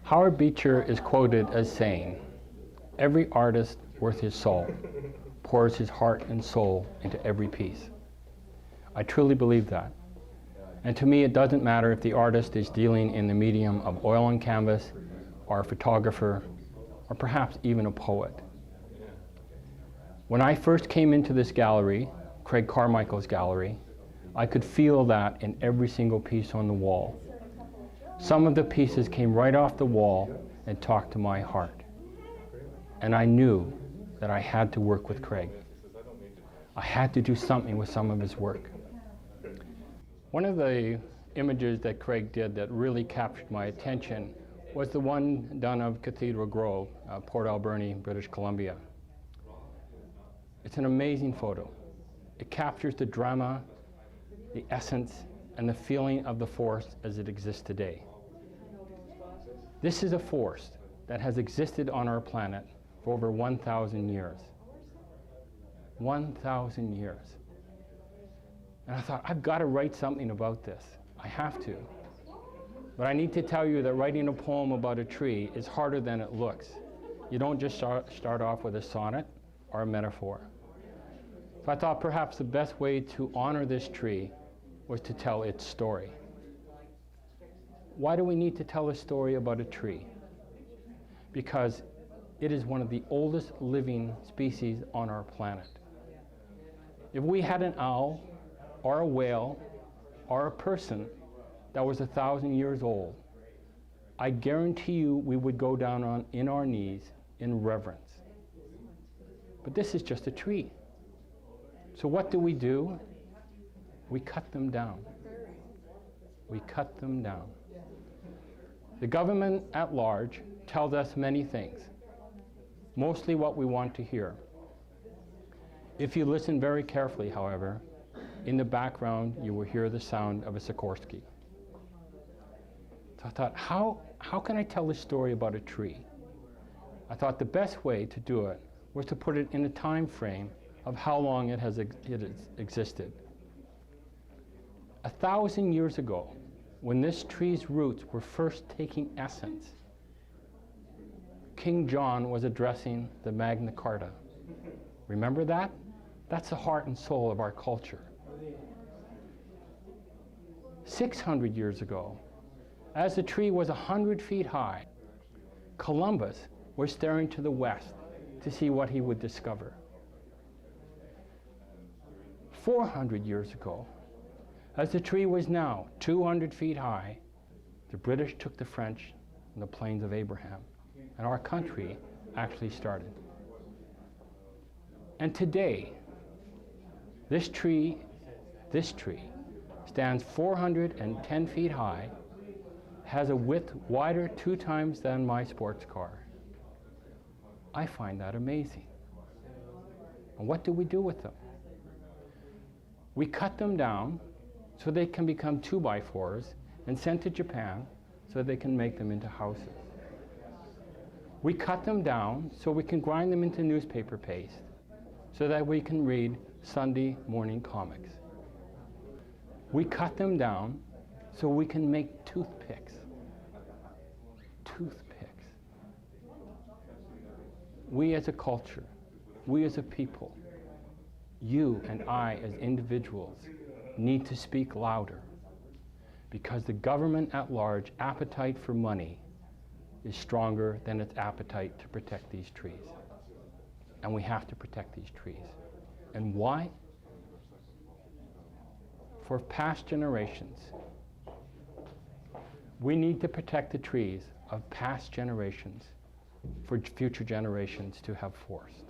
Howard Beecher is quoted as saying, "Every artist worth his salt pours his heart and soul into every piece." I truly believe that. And to me, it doesn't matter if the artist is dealing in the medium of oil on canvas, or a photographer, or perhaps even a poet. When I first came into this gallery, Craig Carmichael's gallery, I could feel that in every single piece on the wall. Some of the pieces came right off the wall and talked to my heart. And I knew that I had to work with Craig. I had to do something with some of his work. One of the images that Craig did that really captured my attention was the one done of Cathedral Grove, Port Alberni, British Columbia. It's an amazing photo. It captures the drama, the essence, and the feeling of the forest as it exists today. This is a forest that has existed on our planet for over 1,000 years. 1,000 years. And I thought, I've got to write something about this. I have to. But I need to tell you that writing a poem about a tree is harder than it looks. You don't just start off with a sonnet or a metaphor. So I thought perhaps the best way to honor this tree was to tell its story. Why do we need to tell a story about a tree? Because it is one of the oldest living species on our planet. If we had an owl, or a whale, or a person that was 1,000 years old, I guarantee you we would go down in our knees in reverence. But this is just a tree. So what do? We cut them down. We cut them down. The government at large tells us many things, mostly what we want to hear. If you listen very carefully, however, in the background you will hear the sound of a Sikorsky. So I thought, how can I tell a story about a tree? I thought the best way to do it was to put it in a time frame of how long it has existed. 1,000 years ago, when this tree's roots were first taking essence, King John was addressing the Magna Carta. Remember that? That's the heart and soul of our culture. 600 years ago, as the tree was 100 feet high, Columbus was staring to the west to see what he would discover. 400 years ago, as the tree was now 200 feet high, the British took the French on the plains of Abraham, and our country actually started. And today, this tree stands 410 feet high, has a width wider 2 times than my sports car. I find that amazing. And what do we do with them? We cut them down so they can become 2x4s and sent to Japan so they can make them into houses. We cut them down so we can grind them into newspaper paste so that we can read Sunday morning comics. We cut them down so we can make toothpicks. Toothpicks. We as a culture, we as a people, you and I as individuals need to speak louder, because the government at large appetite for money is stronger than its appetite to protect these trees. And we have to protect these trees. And why? For past generations. We need to protect the trees of past generations for future generations to have forests.